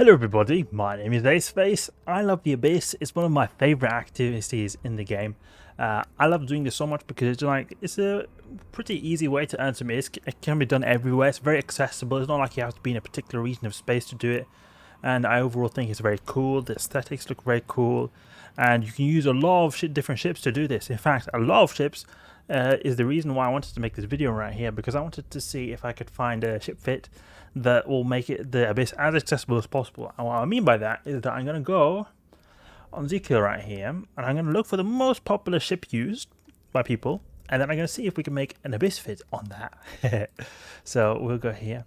Hello everybody, my name is Ace. I love the Abyss. It's one of my favorite activities in the game. I love doing this so much because it's a pretty easy way to earn some ISK. It can be done everywhere. It's very accessible. It's not like you have to be in a particular region of space to do it. And I overall think it's very cool. The aesthetics look very cool. And you can use a lot of different ships to do this. In fact, a lot of ships is the reason why I wanted to make this video right here, because I wanted to see if I could find a ship fit that will make the Abyss as accessible as possible. And what I mean by that is that I'm going to go on Zkill right here, and I'm going to look for the most popular ship used by people, and then I'm going to see if we can make an Abyss fit on that. So we'll go here,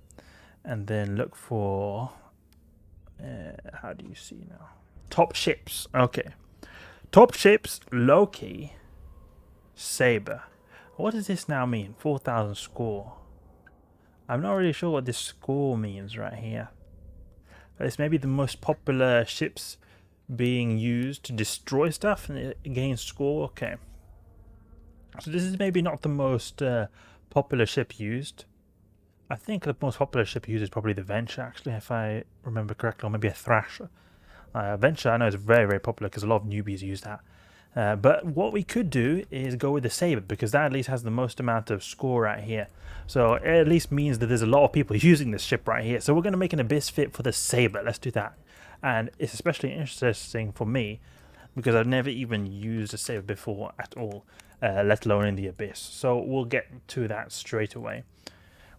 and then look for, how do you see now? Top ships. Okay. Top ships, Loki, Sabre. What does this now mean? 4,000 score. I'm not really sure what this score means right here. But it's maybe the most popular ships being used to destroy stuff and it gains score. Okay. So this is maybe not the most popular ship used. I think the most popular ship used is probably the Venture, actually, if I remember correctly, or maybe a Thrasher. Venture, I know, is very, very popular because a lot of newbies use that. But what we could do is go with the Sabre, because that at least has the most amount of score right here. So it at least means that there's a lot of people using this ship right here. So we're going to make an Abyss fit for the Sabre. Let's do that. And it's especially interesting for me because I've never even used a Sabre before at all, let alone in the Abyss. So we'll get to that straight away.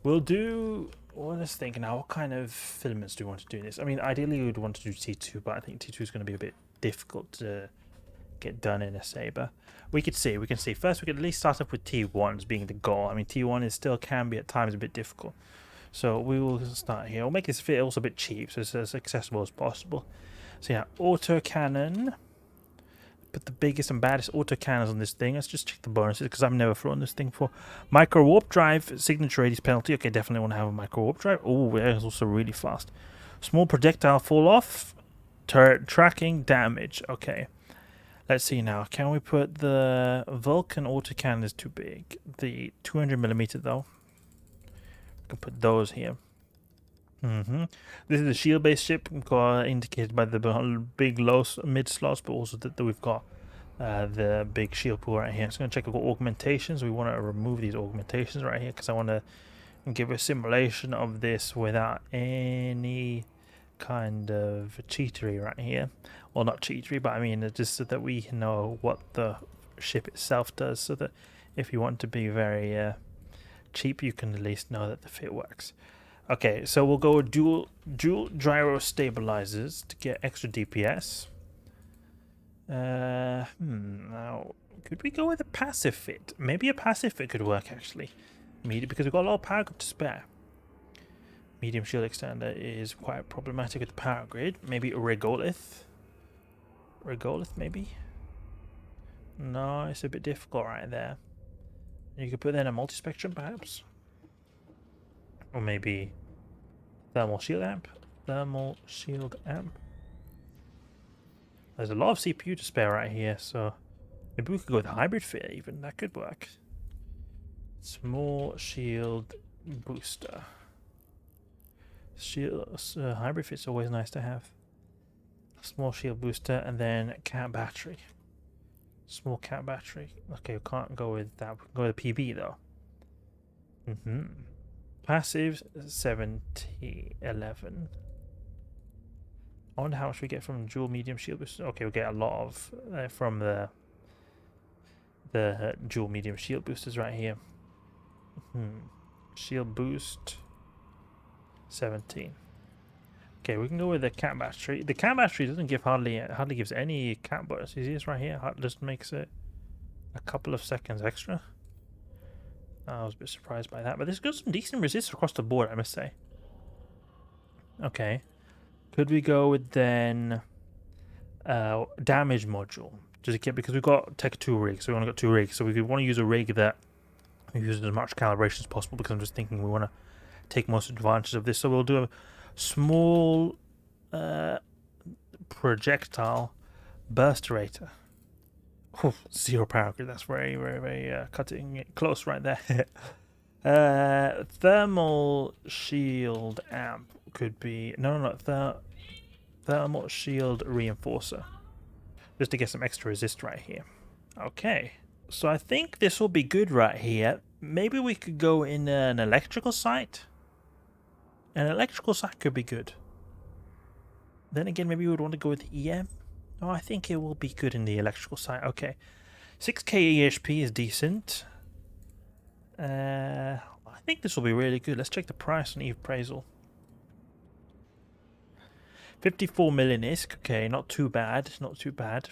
We'll do... Well, let's think now. What kind of filaments do we want to do this? I mean, ideally we would want to do T2, but I think T2 is going to be a bit difficult to get done in a Sabre. We can see. First, we could at least start off with T1s being the goal. I mean, T1 is still can be at times a bit difficult. So we will start here. We'll make this fit also a bit cheap, so it's as accessible as possible. So yeah, AutoCannon. Put the biggest and baddest autocannons on this thing. Let's just check the bonuses because I've never flown this thing before. Microwarpdrive, signature radius penalty. Okay, definitely want to have a Microwarpdrive. Oh, yeah, it's also really fast. Small projectile fall off. Turret tracking damage. Okay. Let's see now. Can we put the Vulcan autocannon is too big. The 200mm though. We can put those here. This is a shield-based ship, indicated by the big mid slots, but also that we've got the big shield pool right here. So I'm going to check. We've got augmentations. We want to remove these augmentations right here because I want to give a simulation of this without any kind of cheatery right here. Well, not cheatery, but I mean just so that we know what the ship itself does, so that if you want to be very cheap, you can at least know that the fit works. Okay, so we'll go with dual Gyrostabilizers to get extra DPS. Now, could we go with a passive fit? Maybe a passive fit could work, actually. Because we've got a lot of power grid to spare. Medium shield extender is quite problematic with the power grid. Maybe a Regolith. Regolith, maybe? No, it's a bit difficult right there. You could put in a Multispectrum, perhaps? Or maybe thermal shield amp. Thermal shield amp. There's a lot of CPU to spare right here, so maybe we could go with a hybrid fit even. That could work. Small shield booster. Hybrid fit's always nice to have. Small shield booster and then cat battery. Small cat battery. Okay, we can't go with that. We can go with a PB though. Passive 7011. I wonder how much we get from dual medium shield boost. Okay, we get a lot of from the dual medium shield boosters right here. Shield boost 17. Okay, we can go with the cat battery. The cat battery doesn't give hardly gives any cat bonus. You see this right here? Just makes it a couple of seconds extra. I was a bit surprised by that, but this got some decent resist across the board, I must say. Okay. Could we go with then damage module? Because we've got Tech 2 rigs, so we only got 2 rigs, so we want to use a rig that uses as much calibration as possible, because I'm just thinking we want to take most advantage of this. So we'll do a small projectile burst Aerator. Oh, 0 power grid. That's very, very, very cutting it close right there. Thermal shield amp could be... No. Thermal shield reinforcer. Just to get some extra resist right here. Okay. So I think this will be good right here. Maybe we could go in an electrical sight. An electrical sight could be good. Then again, maybe we would want to go with EM. No, I think it will be good in the electrical sight. Okay. 6k EHP is decent. I think this will be really good. Let's check the price on Eve Appraisal. 54 million ISK. Okay, not too bad. Not too bad.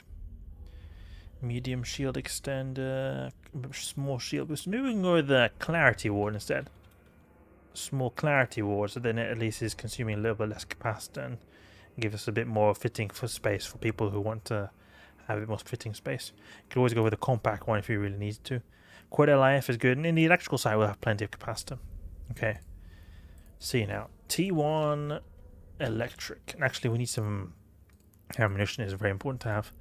Medium shield extender. Small shield boost. Maybe we can go with the Clarity Ward instead. Small Clarity Ward, so then it at least is consuming a little bit less capacitor and give us a bit more fitting for space for people who want to have a bit more fitting space. You can always go with a compact one if you really need to. Quad LIF is good, and in the electrical side we'll have plenty of capacitor. Okay. See now. T1 electric. And actually we need some ammunition, is very important to have.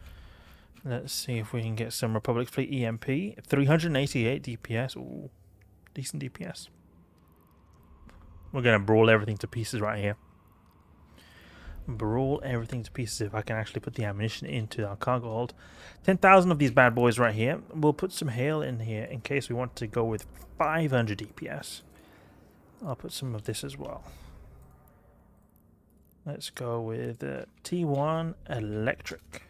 Let's see if we can get some Republic Fleet EMP. 388 DPS. Ooh, decent DPS. We're going to brawl everything to pieces right here. Brawl everything to pieces if I can actually put the ammunition into our cargo hold. 10,000 of these bad boys right here. We'll put some hail in here in case we want to go with 500 DPS. I'll put some of this as well. Let's go with T1 electric.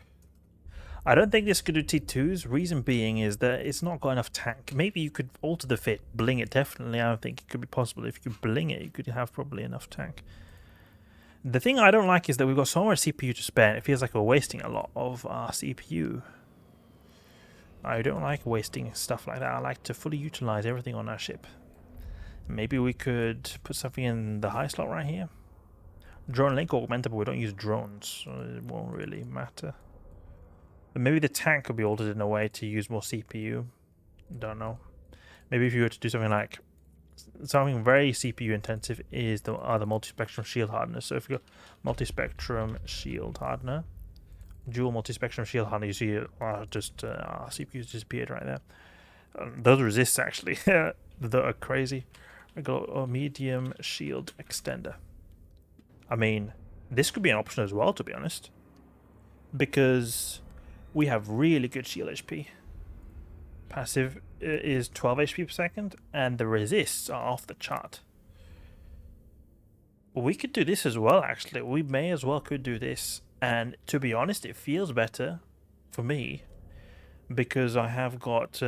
I don't think this could do T2s. Reason being is that it's not got enough tank. Maybe you could alter the fit. Bling it, definitely. I don't think it could be possible. If you could bling it, you could have probably enough tank. The thing I don't like is that we've got so much CPU to spare. It feels like we're wasting a lot of our CPU. I don't like wasting stuff like that. I like to fully utilize everything on our ship. Maybe we could put something in the high slot right here. Drone link augmented, but we don't use drones, so it won't really matter. But maybe the tank could be altered in a way to use more CPU. Don't know. Maybe if you were to do something like something very CPU intensive is the multispectrum shield hardener. So if you go multispectrum shield hardener, dual multispectrum shield hardener, you see our CPU's disappeared right there. Those resists actually that are crazy. We go a medium shield extender. I mean, this could be an option as well, to be honest, because we have really good shield HP. Passive is 12 HP per second, and the resists are off the chart. We could do this as well, actually. We may as well could do this, and to be honest, it feels better for me because I have got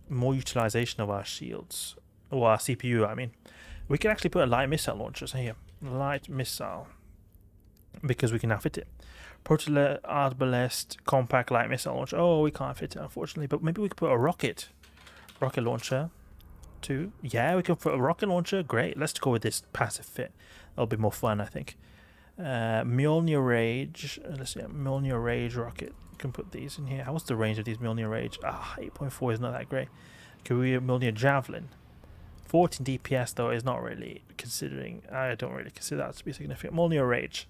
more utilization of our shields, or our CPU, I mean. We can actually put a light missile launcher here. Light missile, because we can now fit it. Protolet, arbalest, compact light missile launcher. Oh, we can't fit it, unfortunately. But maybe we could put a rocket launcher too. Yeah, we can put a rocket launcher. Great. Let's go with this passive fit. That'll be more fun, I think. Mjolnir Rage. Let's see. Mjolnir Rage Rocket. You can put these in here. What's the range of these Mjolnir Rage? 8.4 is not that great. Can we Mjolnir Javelin? 14 DPS though is not really considering. I don't really consider that to be significant. Mjolnir Rage.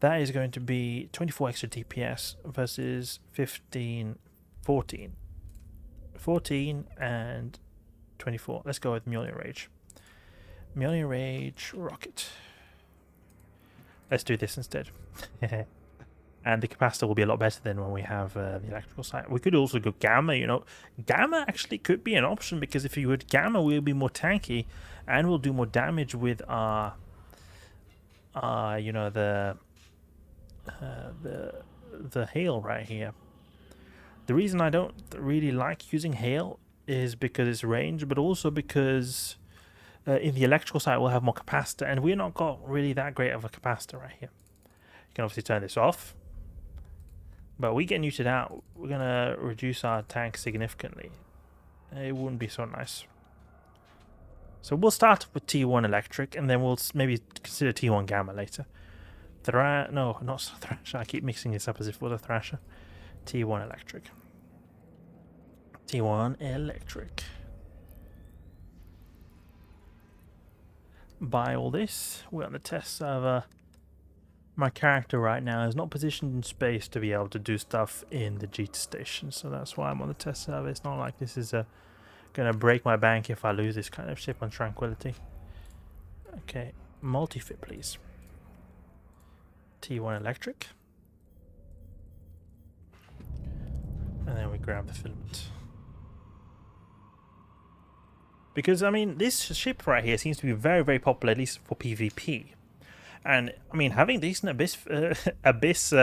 That is going to be 24 extra DPS versus 15, 14. 14 and 24. Let's go with Mjolnir Rage. Mjolnir Rage Rocket. Let's do this instead. And the capacitor will be a lot better than when we have the electrical side. We could also go Gamma, you know. Gamma actually could be an option because if you would Gamma, we'll be more tanky and we'll do more damage with our, you know, the hail right here. The reason I don't really like using hail is because it's range, but also because in the electrical side we'll have more capacitor, and we're not got really that great of a capacitor right here. You can obviously turn this off. But we get neutered out, we're going to reduce our tank significantly. It wouldn't be so nice. So we'll start with T1 electric, and then we'll maybe consider T1 gamma later. No, not Thrasher. I keep mixing this up as if it was a Thrasher. T1 electric. T1 electric. Buy all this. We're on the test server. My character right now is not positioned in space to be able to do stuff in the Jita station, so that's why I'm on the test server. It's not like this is gonna break my bank if I lose this kind of ship on Tranquility. Okay, multi-fit please. T1 electric. And then we grab the filament. Because, I mean, this ship right here seems to be very, very popular, at least for PvP. And, I mean, having decent Abyss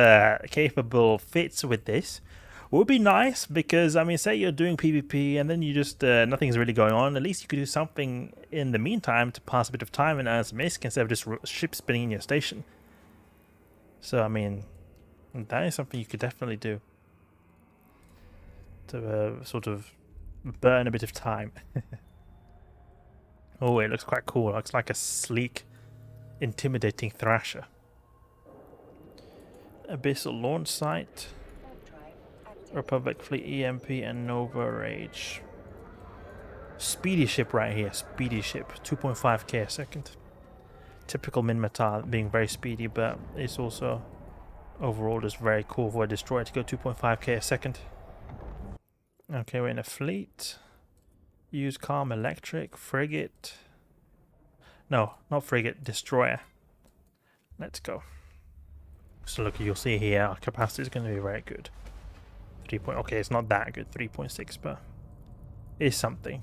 capable fits with this would be nice, because, I mean, say you're doing PvP and then you just, nothing's really going on, at least you could do something in the meantime to pass a bit of time and earn some ISK instead of just ship spinning in your station. So, I mean, that is something you could definitely do to sort of burn a bit of time. Oh, it looks quite cool. It looks like a sleek, intimidating Thrasher. Abyssal launch site. Republic Fleet EMP and Nova Rage. Speedy ship right here. Speedy ship. 2.5k a second. Typical Minmatar being very speedy, but it's also overall just very cool for a destroyer to go 2.5k a second. Okay, we're in a fleet. Use calm electric. Frigate. No, not frigate. Destroyer. Let's go. So look, you'll see here our capacity is going to be very good. 3. Okay, it's not that good, 3.6, but it's something.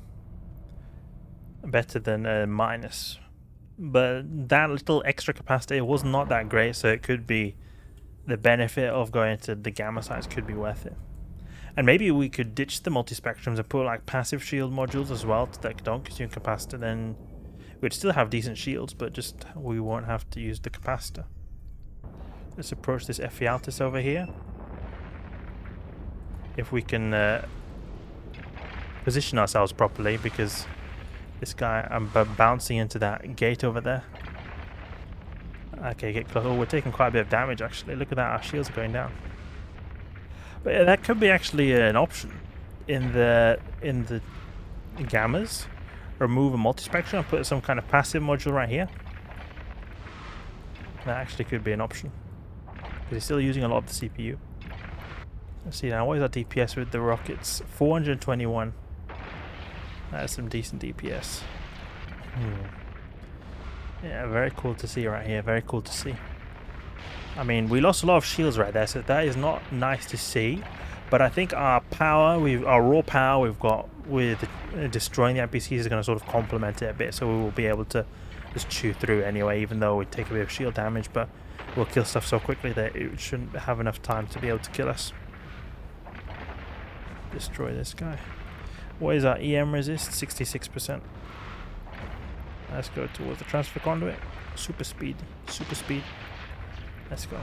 Better than a minus. But that little extra capacity was not that great, so it could be the benefit of going to the gamma size could be worth it. And maybe we could ditch the multispectrums and put like passive shield modules as well that don't consume capacitor, then we'd still have decent shields, but just we won't have to use the capacitor. Let's approach this Ephialtes over here. If we can position ourselves properly, because this guy, I'm bouncing into that gate over there. Okay, get close. Oh, we're taking quite a bit of damage actually. Look at that, our shields are going down. But yeah, that could be actually an option in the gammas. Remove a multispectrum and put some kind of passive module right here. That actually could be an option, because he's still using a lot of the CPU. Let's see now, what is our DPS with the rockets? 421. That's some decent DPS. Yeah, very cool to see right here. Very cool to see. I mean, we lost a lot of shields right there, so that is not nice to see. But I think our power, our raw power we've got with destroying the NPCs is going to sort of complement it a bit, so we will be able to just chew through anyway, even though we take a bit of shield damage, but we'll kill stuff so quickly that it shouldn't have enough time to be able to kill us. Destroy this guy. What is our EM resist? 66%. Let's go towards the transfer conduit. Super speed. Super speed. Let's go.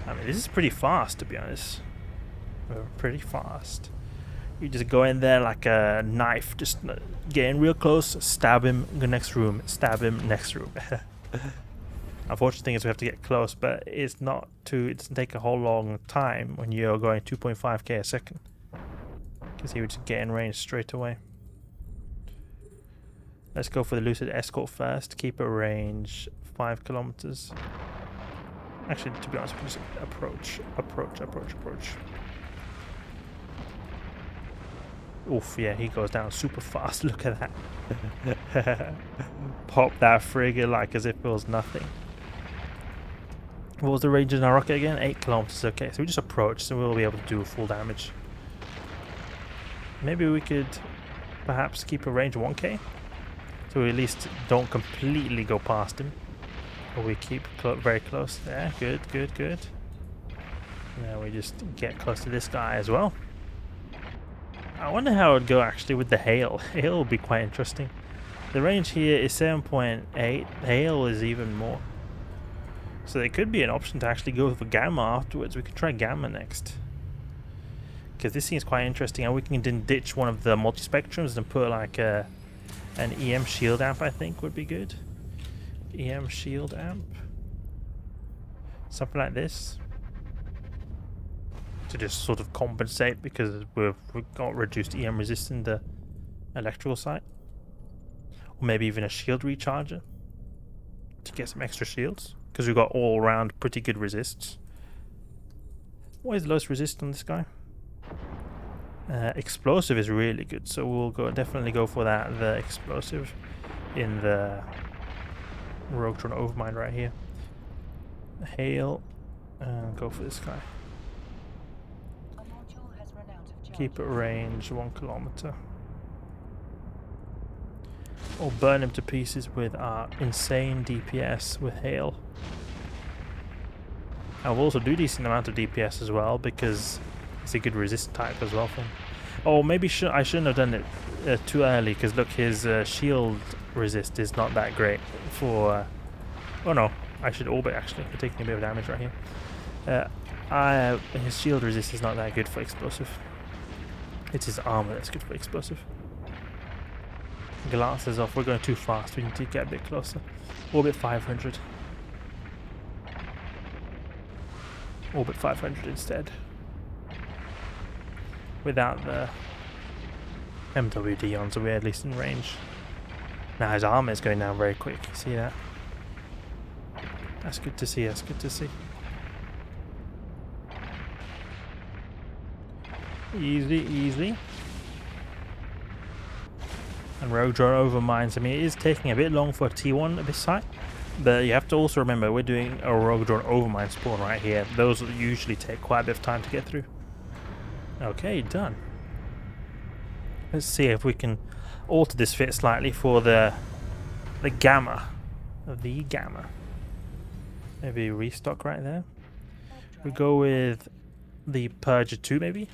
I mean, this is pretty fast, to be honest. We're pretty fast. You just go in there like a knife, just get in real close, stab him, go next room, stab him, next room. Unfortunate thing is we have to get close, but it's not too. It doesn't take a whole long time when you're going 2.5k a second, because he would just get in range straight away. Let's go for the Lucid Escort first. Keep a range 5 kilometers. Actually, to be honest, we can just approach. Oof, yeah, he goes down super fast. Look at that. Pop that frigate like as if it was nothing. What was the range in our rocket again? 8 kilometers. Okay, so we just approach, so we'll be able to do full damage. Maybe we could perhaps keep a range 1k, so we at least don't completely go past him. Or we keep very close there. Good. Now we just get close to this guy as well. I wonder how it would go actually with the hail. Hail will be quite interesting. The range here is 7.8. Hail is even more. So there could be an option to actually go for Gamma afterwards. We could try Gamma next, because this seems quite interesting, and we can then ditch one of the multispectrums and put like an EM Shield Amp, I think would be good. EM Shield Amp. Something like this. To just sort of compensate, because we've got reduced EM resist in the electrical site. Or maybe even a shield recharger to get some extra shields, because we've got all around pretty good resists. What is the lowest resist on this guy? Explosive is really good, so we'll definitely go for that. The explosive in the Roguetron Overmind right here. Hail, and go for this guy. Keep it range 1 kilometer. Or burn him to pieces with our insane DPS with hail. I will also do decent amount of DPS as well because it's a good resist type as well for him. Oh, maybe I shouldn't have done it too early because look, his shield resist is not that great for... oh no, I should orbit actually. We're taking a bit of damage right here. His shield resist is not that good for explosive. It's his armor that's good for explosive. Glasses off, we're going too fast, we need to get a bit closer. Orbit 500. Orbit 500 instead. Without the MWD on, so we're at least in range. Now his armor is going down very quick, see that? That's good to see, that's good to see. Easy, easy. And rogue drone overmines. I mean, it is taking a bit long for T1 this side, but you have to also remember we're doing a rogue drone overmine spawn right here. Those usually take quite a bit of time to get through. Okay, done. Let's see if we can alter this fit slightly for the gamma. The gamma. Maybe restock right there. We go with the Purger 2 maybe.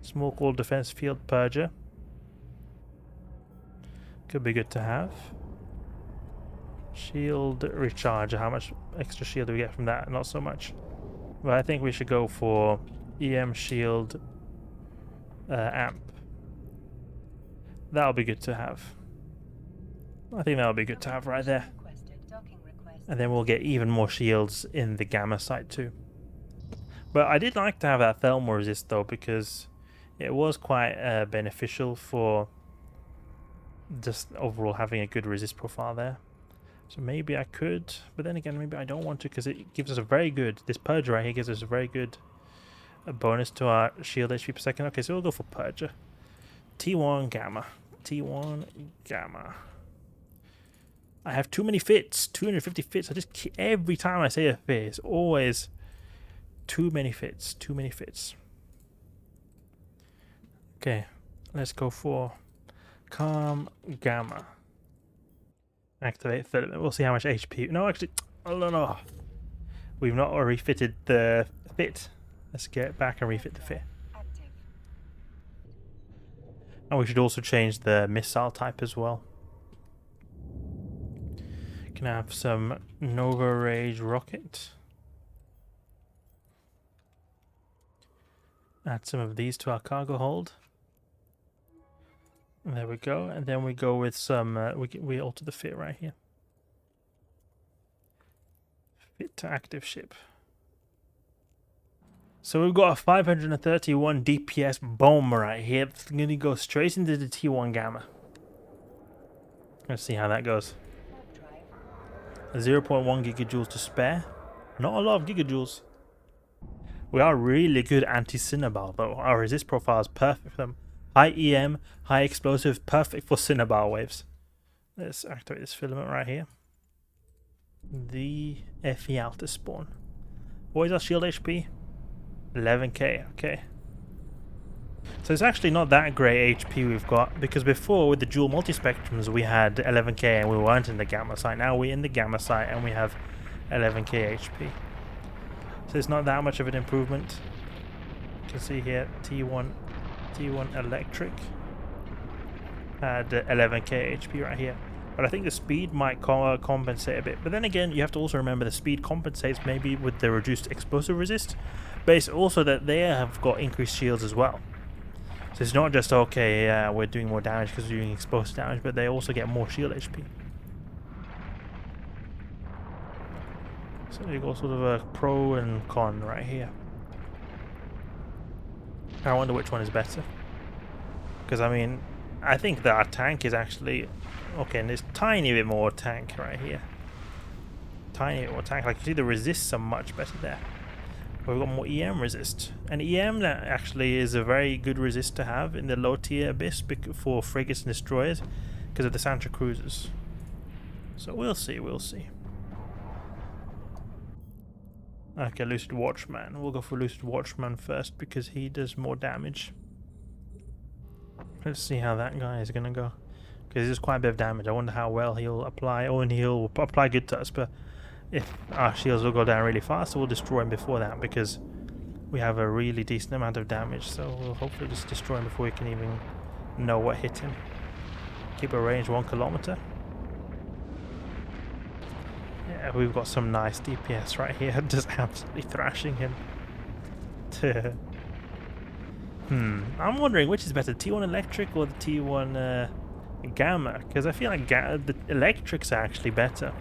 Small core defense field Purger. Could be good to have. Shield recharge. How much extra shield do we get from that? Not so much. But I think we should go for EM shield amp. That'll be good to have. I think that'll be good to have right there. And then we'll get even more shields in the gamma site too. But I did like to have that thermal resist though, because it was quite beneficial for just overall having a good resist profile there. So maybe I could, but then again maybe I don't want to, because it gives us a very good, this Purger right here gives us a very good bonus to our shield HP per second. Okay, so we'll go for Purger. T1 gamma. T1 gamma. I have too many fits, 250 fits. I just, every time I say a fit, it's always too many fits, too many fits. Okay, let's go for Calm Gamma. Activate filament. We'll see how much HP. No, actually, oh no. We've not refitted the fit. Let's get back and refit the fit. And we should also change the missile type as well. Can have some Mjolnir Rage Rocket. Add some of these to our cargo hold. And there we go. And then we go with some, we alter the fit right here. Fit to active ship. So we've got a 531 DPS bomb right here. It's going to go straight into the T1 Gamma. Let's see how that goes. 0.1 gigajoules to spare. Not a lot of gigajoules. We are really good anti-Cinnabar though. Our resist profile is perfect for them. High EM, high explosive, perfect for Cinnabar waves. Let's activate this filament right here. The FE Alta spawn. What is our shield HP? 11k, okay. So it's actually not that great HP we've got, because before with the dual multispectrums we had 11k and we weren't in the gamma site. Now we're in the gamma site and we have 11k HP. So it's not that much of an improvement. You can see here T1 electric had 11k HP right here. But I think the speed might compensate a bit. But then again, you have to also remember the speed compensates maybe with the reduced explosive resist. But it's also that they have got increased shields as well. So it's not just, okay, we're doing more damage because we're doing explosive damage, but they also get more shield HP. So you've got sort of a pro and con right here. I wonder which one is better. Because, I mean, I think that our tank is actually... Okay, and there's tiny bit more tank right here. Tiny bit more tank. Like, you see the resists are much better there. We've got more EM resist. And EM that actually is a very good resist to have in the low tier abyss for frigates and destroyers because of the Santa Cruzes. So we'll see, we'll see. Okay, Lucid Watchman. We'll go for Lucid Watchman first because he does more damage. Let's see how that guy is gonna go. Because he does quite a bit of damage. I wonder how well he'll apply. Oh, and he'll apply good to us, but if our shields will go down really fast, so we'll destroy him before that because we have a really decent amount of damage. So we'll hopefully just destroy him before we can even know what hit him. Keep a range 1 kilometer. Yeah, we've got some nice DPS right here, just absolutely thrashing him. I'm wondering which is better, T1 Electric or the T1 Gamma? Because I feel like the Electrics are actually better.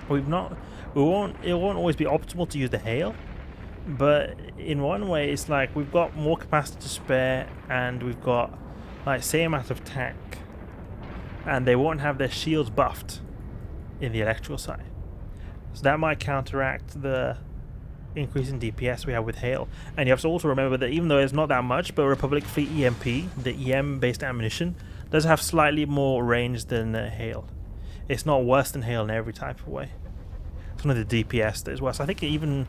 It won't always be optimal to use the Hail, but in one way it's like we've got more capacity to spare and we've got like same amount of tank, and they won't have their shields buffed in the electrical side. So that might counteract the increase in DPS we have with Hail. And you have to also remember that even though it's not that much, but Republic Fleet EMP, the EM based ammunition, does have slightly more range than Hail. It's not worse than Hail in every type of way. It's one of the DPS that is worse. I think even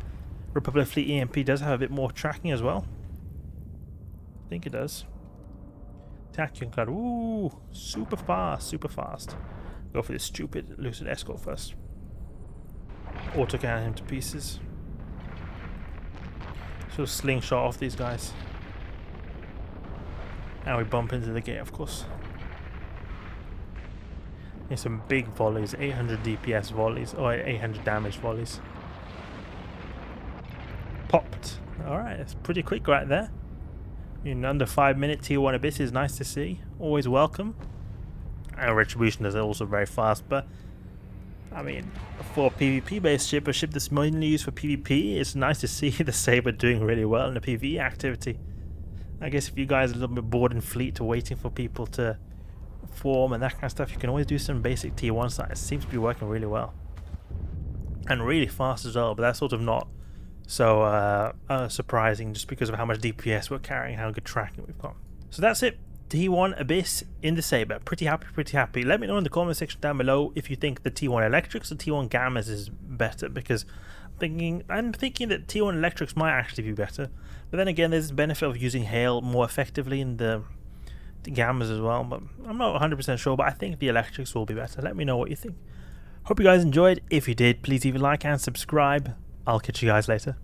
Republic Fleet EMP does have a bit more tracking as well. I think it does. Tachyon Cloud, ooh, super fast, super fast. Go for this stupid Lucid Escort first. AutoCannon him to pieces. So slingshot off these guys. And we bump into the gate, of course. There's some big volleys, 800 DPS volleys, or 800 damage volleys. Popped. Alright, that's pretty quick right there. In under 5 minutes, Tier 1 Abyss is nice to see. Always welcome. And Retribution is also very fast, but I mean, for a PvP-based ship, a ship that's mainly used for PvP, it's nice to see the Sabre doing really well in the PvE activity. I guess if you guys are a little bit bored in Fleet waiting for people to form and that kind of stuff, you can always do some basic Tier 1 sites. It seems to be working really well. And really fast as well, but that's sort of not so surprising just because of how much DPS we're carrying, how good tracking we've got. So that's it. T1 Abyss in the Sabre. Pretty happy, pretty happy. Let me know in the comment section down below if you think the T1 Electrics or T1 Gammas is better, because I'm thinking that T1 Electrics might actually be better. But then again, there's the benefit of using Hail more effectively in the Gammas as well, but I'm not 100% sure, but I think the Electrics will be better. Let me know what you think. Hope you guys enjoyed. If you did, please leave a like and subscribe. I'll catch you guys later.